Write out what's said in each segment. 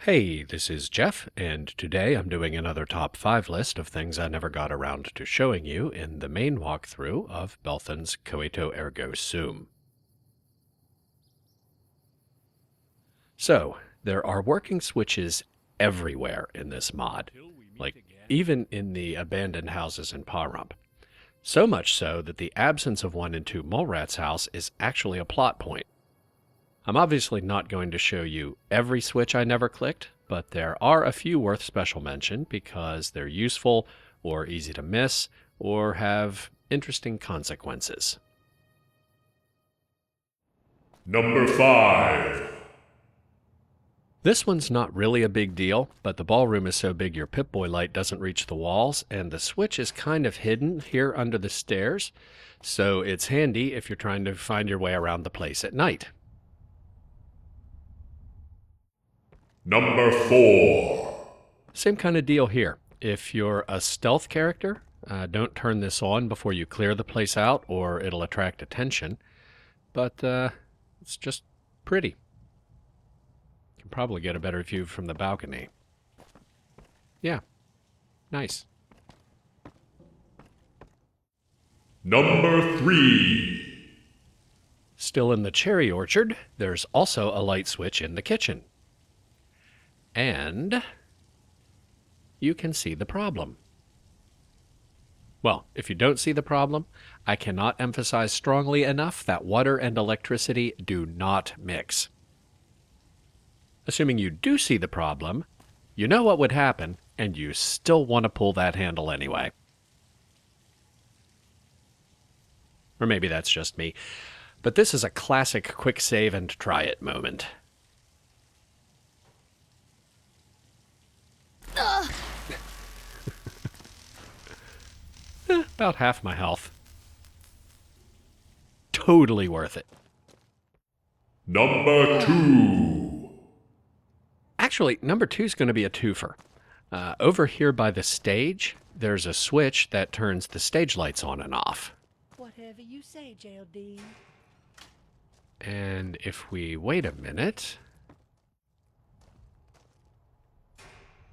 Hey, this is Jeff, and today I'm doing another top 5 list of things I never got around to showing you in the main walkthrough of Belthan's Coito Ergo Sum. So, there are working switches everywhere in this mod, like even in the abandoned houses in Ballroom. So much so that the absence of one in 2 Mole Rat's house is actually a plot point. I'm obviously not going to show you every switch I never clicked, but there are a few worth special mention because they're useful or easy to miss or have interesting consequences. Number 5. This one's not really a big deal, but the ballroom is so big your Pip-Boy light doesn't reach the walls, and the switch is kind of hidden here under the stairs, so it's handy if you're trying to find your way around the place at night. Number 4. Same kind of deal here. If you're a stealth character, don't turn this on before you clear the place out or it'll attract attention. But it's just pretty. You can probably get a better view from the balcony. Yeah, nice. Number 3. Still in the cherry orchard, there's also a light switch in the kitchen. And you can see the problem. Well, if you don't see the problem, I cannot emphasize strongly enough that water and electricity do not mix. Assuming you do see the problem, you know what would happen, and you still want to pull that handle anyway. Or maybe that's just me, but this is a classic quick save and try it moment. About half my health. Totally worth it. Number 2. Actually, number 2 is going to be a twofer. Over here by the stage, there's a switch that turns the stage lights on and off. Whatever you say, JLD. And if we wait a minute...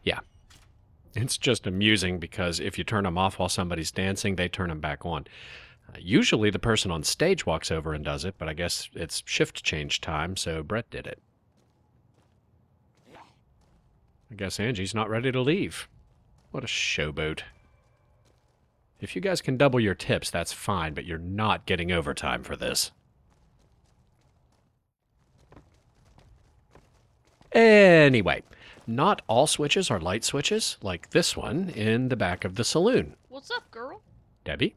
Yeah. It's just amusing because if you turn them off while somebody's dancing, they turn them back on. Usually the person on stage walks over and does it, but I guess it's shift change time, so Brett did it. I guess Angie's not ready to leave. What a showboat. If you guys can double your tips, that's fine, but you're not getting overtime for this. Anyway, not all switches are light switches, like this one in the back of the saloon. What's up, girl? Debbie?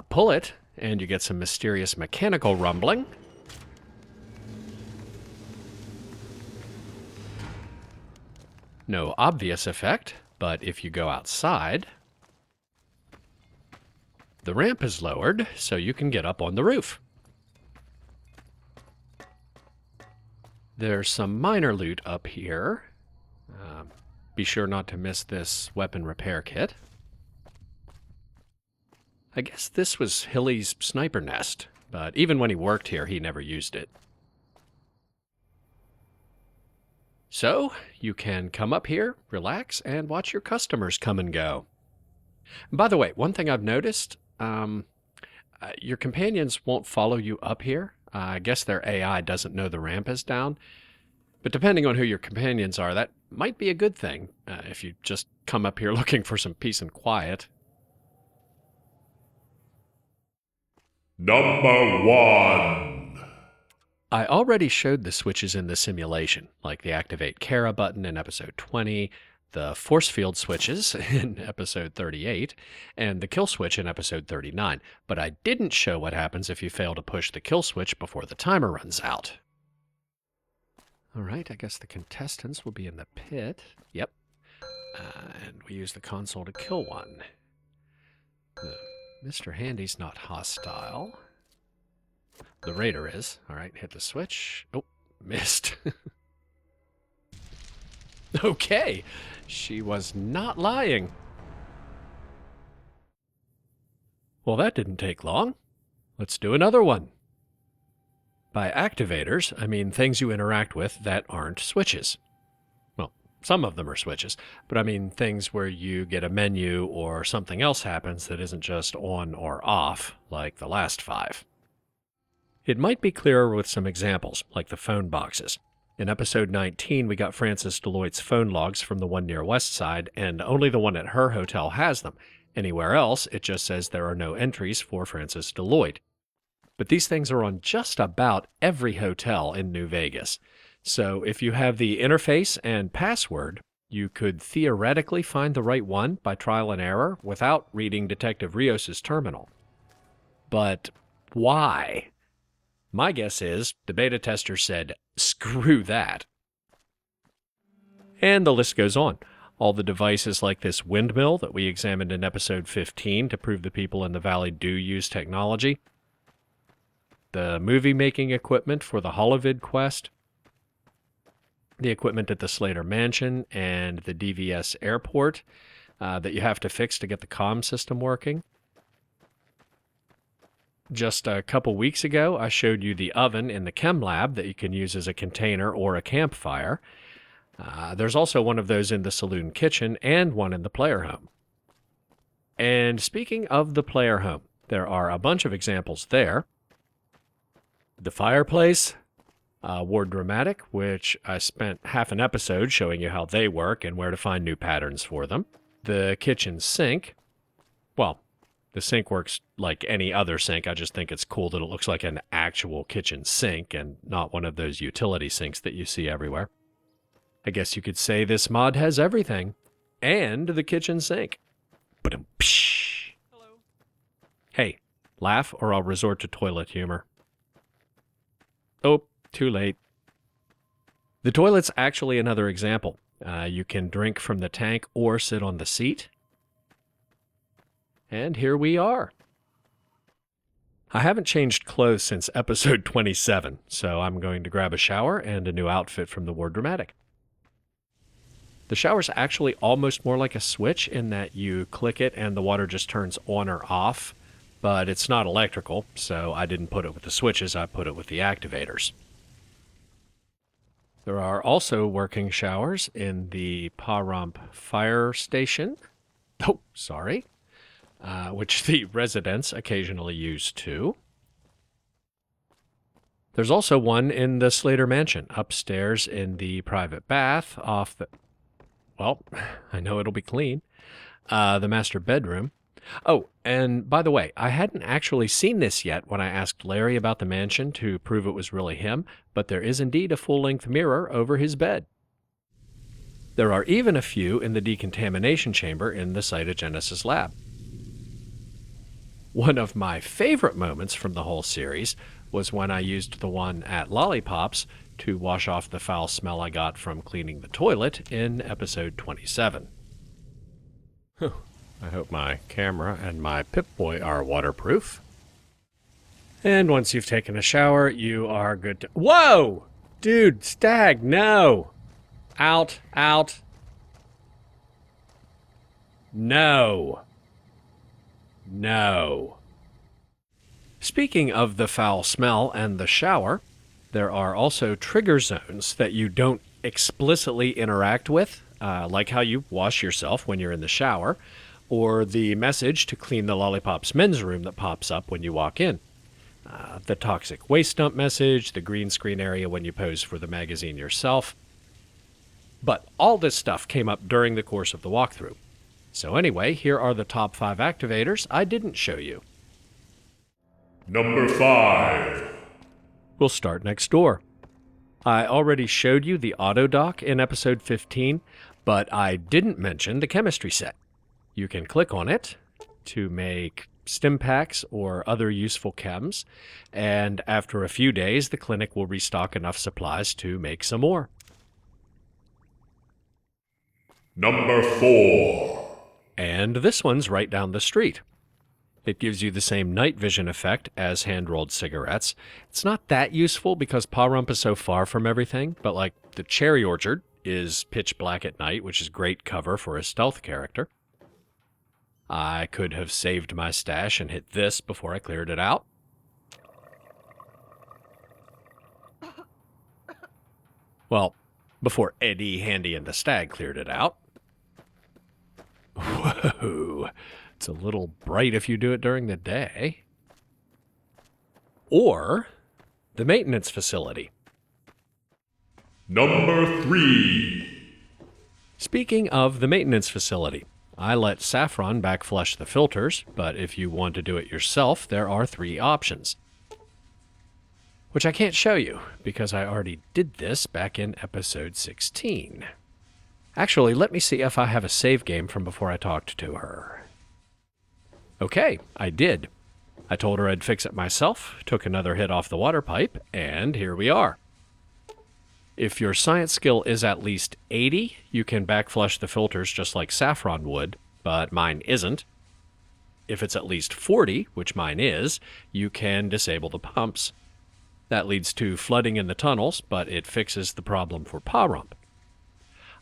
Pull it, and you get some mysterious mechanical rumbling. No obvious effect, but if you go outside, the ramp is lowered so you can get up on the roof. There's some minor loot up here. Be sure not to miss this weapon repair kit. I guess this was Hilly's sniper nest, but even when he worked here, he never used it. So, you can come up here, relax, and watch your customers come and go. By the way, one thing I've noticed, your companions won't follow you up here. I guess their AI doesn't know the ramp is down. But depending on who your companions are, that might be a good thing if you just come up here looking for some peace and quiet. Number 1. I already showed the switches in the simulation, like the Activate Kara button in episode 20, the force field switches in episode 38, and the kill switch in episode 39, but I didn't show what happens if you fail to push the kill switch before the timer runs out. Alright, I guess the contestants will be in the pit. Yep. And we use the console to kill one. Mr. Handy's not hostile. The Raider is. Alright, hit the switch. Oh, missed. Okay, she was not lying. Well, that didn't take long. Let's do another one. By activators, I mean things you interact with that aren't switches. some of them are switches, but I mean things where you get a menu or something else happens that isn't just on or off, like the last 5. It might be clearer with some examples, like the phone boxes. In episode 19, we got Frances Deloitte's phone logs from the one near West Side, and only the one at her hotel has them. Anywhere else, it just says there are no entries for Frances Deloitte. But these things are on just about every hotel in New Vegas. So if you have the interface and password, you could theoretically find the right one by trial and error without reading Detective Rios' terminal. But why? My guess is the beta tester said, screw that. And the list goes on. All the devices like this windmill that we examined in episode 15 to prove the people in the valley do use technology. The movie-making equipment for the Holovid quest. The equipment at the Slater mansion and the DVS airport that you have to fix to get the comm system working. Just a couple weeks ago, I showed you the oven in the chem lab that you can use as a container or a campfire. There's also one of those in the saloon kitchen and one in the player home. And speaking of the player home, there are a bunch of examples there. The fireplace, Ward Dramatic, which I spent half an episode showing you how they work and where to find new patterns for them. The kitchen sink, well, the sink works like any other sink. I just think it's cool that it looks like an actual kitchen sink and not one of those utility sinks that you see everywhere. I guess you could say this mod has everything. And the kitchen sink. Ba-dum-psh. Hello. Hey, laugh or I'll resort to toilet humor. Oh, too late. The toilet's actually another example. You can drink from the tank or sit on the seat. And here we are. I haven't changed clothes since episode 27, so I'm going to grab a shower and a new outfit from the Ward Dramatic. The shower's actually almost more like a switch in that you click it and the water just turns on or off, but it's not electrical, so I didn't put it with the switches, I put it with the activators. There are also working showers in the Pahrump fire station. Oh, sorry. Which the residents occasionally use too. There's also one in the Slater mansion, upstairs in the private bath off the... Well, I know it'll be clean. The master bedroom. Oh, and by the way, I hadn't actually seen this yet when I asked Larry about the mansion to prove it was really him, but there is indeed a full-length mirror over his bed. There are even a few in the decontamination chamber in the cytogenesis lab. One of my favorite moments from the whole series was when I used the one at Lolipopz to wash off the foul smell I got from cleaning the toilet in episode 27. I hope my camera and my Pip-Boy are waterproof. And once you've taken a shower, you are good to... Whoa! Dude, Stag, no! Out, out. No. No. Speaking of the foul smell and the shower, there are also trigger zones that you don't explicitly interact with, like how you wash yourself when you're in the shower, or the message to clean the Lolipopz men's room that pops up when you walk in. The toxic waste dump message, the green screen area when you pose for the magazine yourself. But all this stuff came up during the course of the walkthrough. So anyway, here are the top 5 activators I didn't show you. Number 5. We'll start next door. I already showed you the auto dock in episode 15, but I didn't mention the chemistry set. You can click on it to make stim packs or other useful chems, and after a few days, the clinic will restock enough supplies to make some more. Number 4. And this one's right down the street. It gives you the same night vision effect as hand-rolled cigarettes. It's not that useful because Pahrump is so far from everything, but like the cherry orchard is pitch black at night, which is great cover for a stealth character. I could have saved my stash and hit this before I cleared it out. Well, before Eddie, Handy, and the Stag cleared it out. Whoa, it's a little bright if you do it during the day. Or the maintenance facility. Number 3. Speaking of the maintenance facility, I let Saffron backflush the filters, but if you want to do it yourself, there are 3 options. Which I can't show you, because I already did this back in episode 16. Actually, let me see if I have a save game from before I talked to her. Okay, I did. I told her I'd fix it myself, took another hit off the water pipe, and here we are. If your science skill is at least 80, you can backflush the filters just like Saffron would, but mine isn't. If it's at least 40, which mine is, you can disable the pumps. That leads to flooding in the tunnels, but it fixes the problem for Ballroom.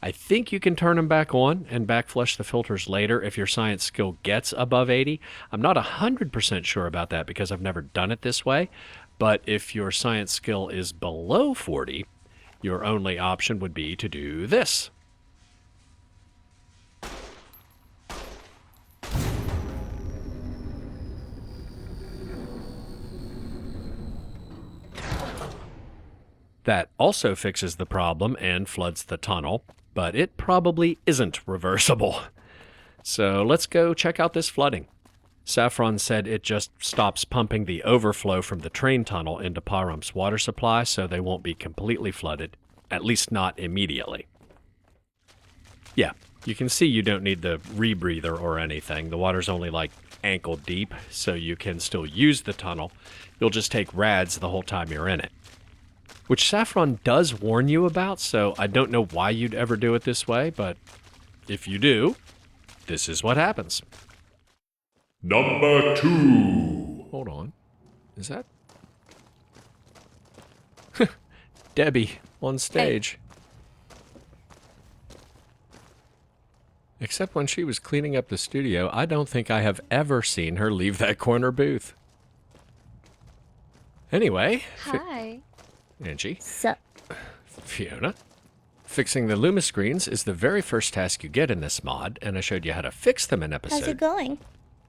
I think you can turn them back on and backflush the filters later if your science skill gets above 80. I'm not 100% sure about that because I've never done it this way, but if your science skill is below 40, your only option would be to do this. That also fixes the problem and floods the tunnel, but it probably isn't reversible. So let's go check out this flooding. Saffron said it just stops pumping the overflow from the train tunnel into Ballroom's water supply, so they won't be completely flooded, at least not immediately. Yeah, you can see you don't need the rebreather or anything. The water's only like ankle deep, so you can still use the tunnel. You'll just take rads the whole time you're in it. Which Saffron does warn you about, so I don't know why you'd ever do it this way, but if you do, this is what happens. Number 2. Hold on. Is that... Debbie on stage. Except when she was cleaning up the studio, I don't think I have ever seen her leave that corner booth. Anyway... Hi. Angie. Sup? Fiona. Fixing the Luma screens is the very first task you get in this mod, and I showed you how to fix them in episode... How's it going?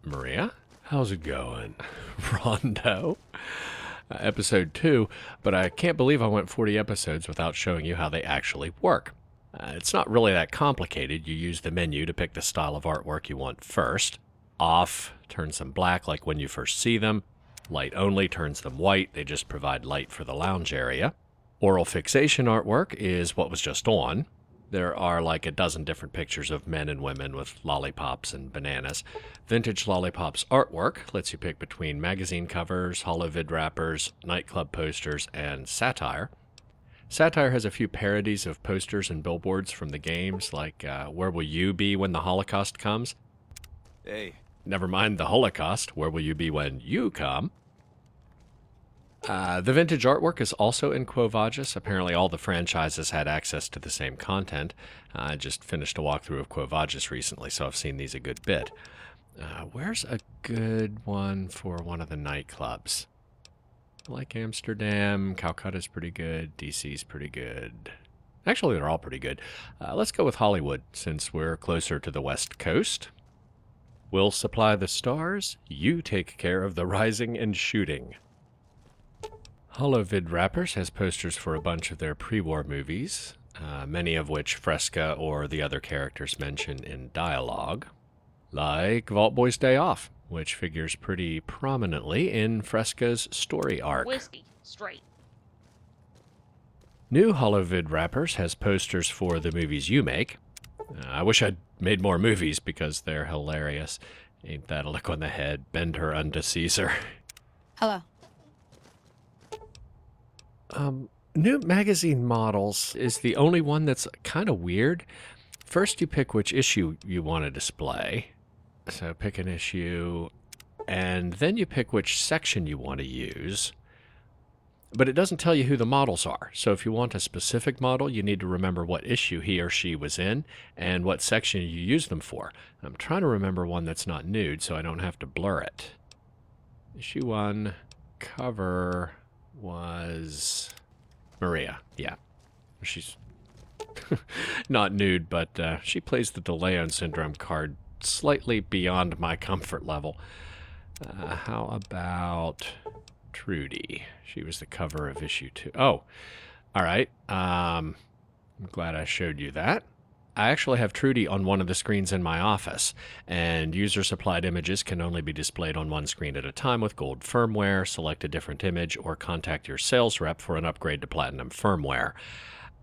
Maria? How's it going? Rondo? Episode 2, but I can't believe I went 40 episodes without showing you how they actually work. It's not really that complicated. You use the menu to pick the style of artwork you want first. Off turns them black like when you first see them. Light only turns them white. They just provide light for the lounge area. Oral fixation artwork is what was just on. There are like a dozen different pictures of men and women with lollipops and bananas. Vintage Lolipopz artwork lets you pick between magazine covers, holovid wrappers, nightclub posters, and satire. Satire has a few parodies of posters and billboards from the games, like Where Will You Be When the Holocaust Comes? Hey. Never mind the Holocaust, where will you be when you come? The vintage artwork is also in Quo Vadis. Apparently all the franchises had access to the same content. I just finished a walkthrough of Quo Vadis recently, so I've seen these a good bit. Where's a good one for one of the nightclubs? I like Amsterdam. Calcutta's pretty good. DC's pretty good. Actually, they're all pretty good. Let's go with Hollywood, since we're closer to the West Coast. We'll supply the stars, you take care of the rising and shooting. Holovid Wrappers has posters for a bunch of their pre-war movies, many of which Fresca or the other characters mention in dialogue, like Vault Boy's Day Off, which figures pretty prominently in Fresca's story arc. Whiskey, straight. New Holovid Wrappers has posters for the movies you make. I wish I'd made more movies because they're hilarious. Ain't that a lick on the head? Bend her unto Caesar. Hello. New magazine models is the only one that's kind of weird. First you pick which issue you want to display. So pick an issue, and then you pick which section you want to use. But it doesn't tell you who the models are. So if you want a specific model, you need to remember what issue he or she was in and what section you used them for. I'm trying to remember one that's not nude so I don't have to blur it. Issue 1 cover was Maria. Yeah. She's Not nude, but she plays the DeLeon syndrome card slightly beyond my comfort level. How about Trudy? She was the cover of issue 2. Oh, all right. I'm glad I showed you that. I actually have Trudy on one of the screens in my office, and user-supplied images can only be displayed on one screen at a time with gold firmware. Select a different image or contact your sales rep for an upgrade to platinum firmware.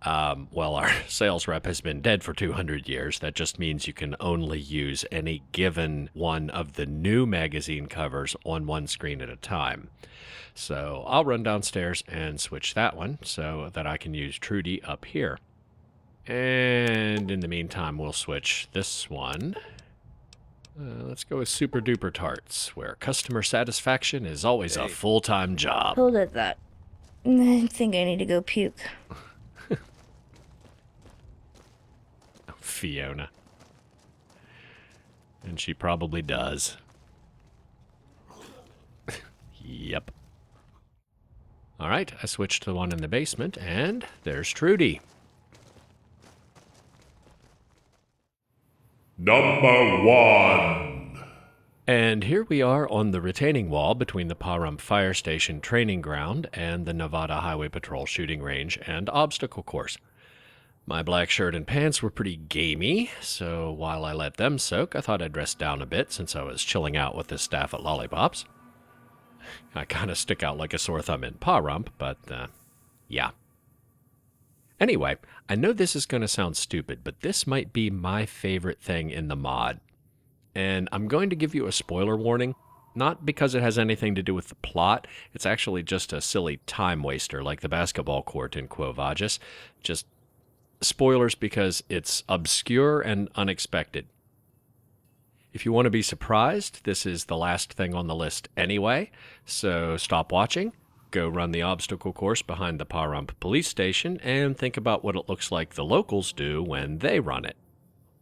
Well, our sales rep has been dead for 200 years. That just means you can only use any given one of the new magazine covers on one screen at a time. So I'll run downstairs and switch that one so that I can use Trudy up here. And in the meantime, we'll switch this one. Let's go with Super Duper Tarts, where customer satisfaction is always a full-time job. Hold at that. I think I need to go puke. Fiona. And she probably does. Yep. All right, I switched to the one in the basement, and there's Trudy. Number 1. And here we are on the retaining wall between the Pahrump Fire Station training ground and the Nevada Highway Patrol shooting range and obstacle course. My black shirt and pants were pretty gamey, so while I let them soak, I thought I'd dress down a bit since I was chilling out with the staff at Lolipopz. I kind of stick out like a sore thumb in Pahrump, but, yeah. Anyway, I know this is going to sound stupid, but this might be my favorite thing in the mod. And I'm going to give you a spoiler warning, not because it has anything to do with the plot. It's actually just a silly time waster like the basketball court in Quo Vadis. Just spoilers because it's obscure and unexpected. If you want to be surprised, this is the last thing on the list anyway, so stop watching, go run the obstacle course behind the Pahrump police station, and think about what it looks like the locals do when they run it.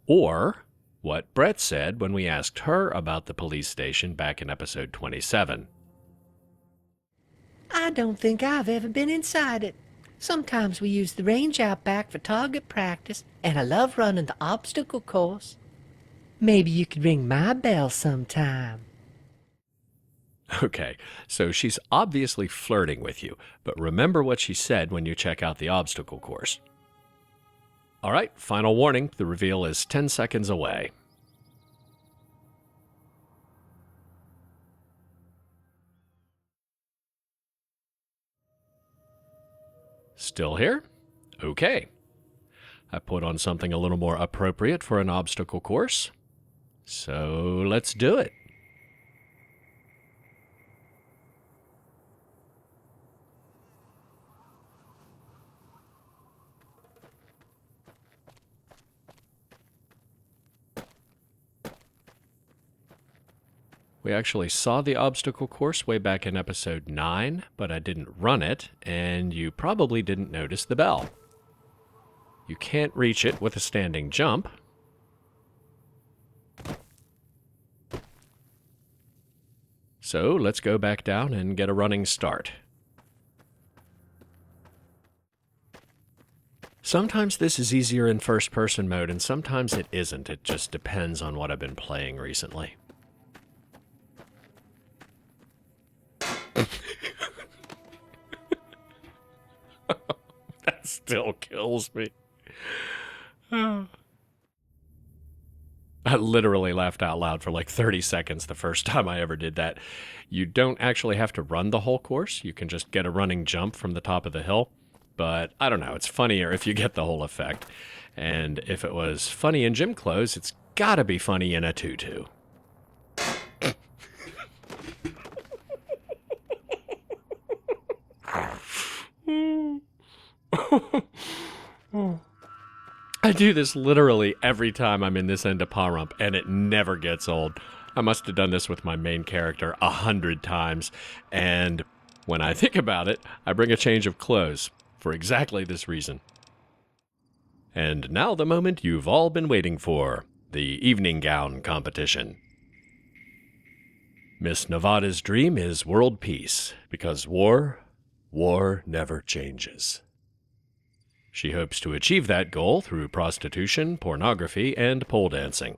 Or what Brett said when we asked her about the police station back in episode 27. I don't think I've ever been inside it. Sometimes we use the range out back for target practice, and I love running the obstacle course. Maybe you could ring my bell sometime. Okay, so she's obviously flirting with you, but remember what she said when you check out the obstacle course. All right, final warning, the reveal is 10 seconds away. Still here? Okay. I put on something a little more appropriate for an obstacle course. So let's do it. We actually saw the obstacle course way back in episode 9, but I didn't run it, and you probably didn't notice the bell. You can't reach it with a standing jump. So let's go back down and get a running start. Sometimes this is easier in first-person mode, and sometimes it isn't. It just depends on what I've been playing recently. That still kills me. I literally laughed out loud for like 30 seconds the first time I ever did that. You don't actually have to run the whole course. You can just get a running jump from the top of the hill. But I don't know, it's funnier if you get the whole effect. And if it was funny in gym clothes, it's gotta be funny in a tutu. I do this literally every time I'm in this end of Pahrump, and it never gets old. I must have done this with my main character 100 times, and when I think about it, I bring a change of clothes for exactly this reason. And now the moment you've all been waiting for, the evening gown competition. Miss Nevada's dream is world peace, because war never changes. She hopes to achieve that goal through prostitution, pornography, and pole dancing.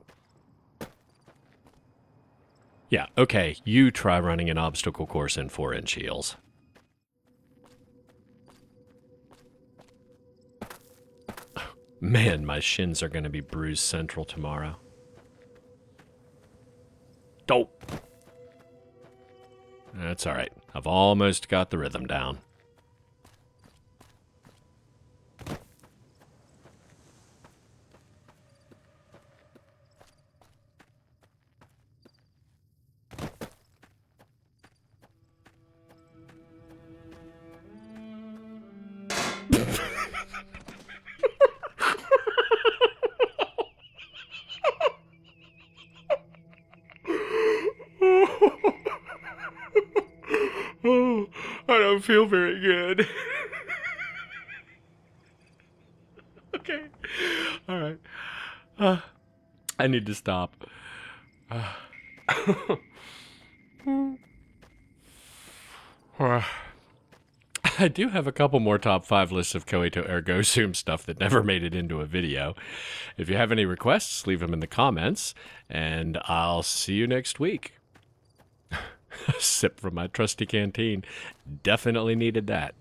Yeah, okay, you try running an obstacle course in 4-inch heels. Man, my shins are going to be bruised central tomorrow. Dope. That's all right. I've almost got the rhythm down. Oh, I don't feel very good. Okay. All right. I need to stop. I do have a couple more top 5 lists of Coito Ergo Sum stuff that never made it into a video. If you have any requests, leave them in the comments, and I'll see you next week. A sip from my trusty canteen. Definitely needed that.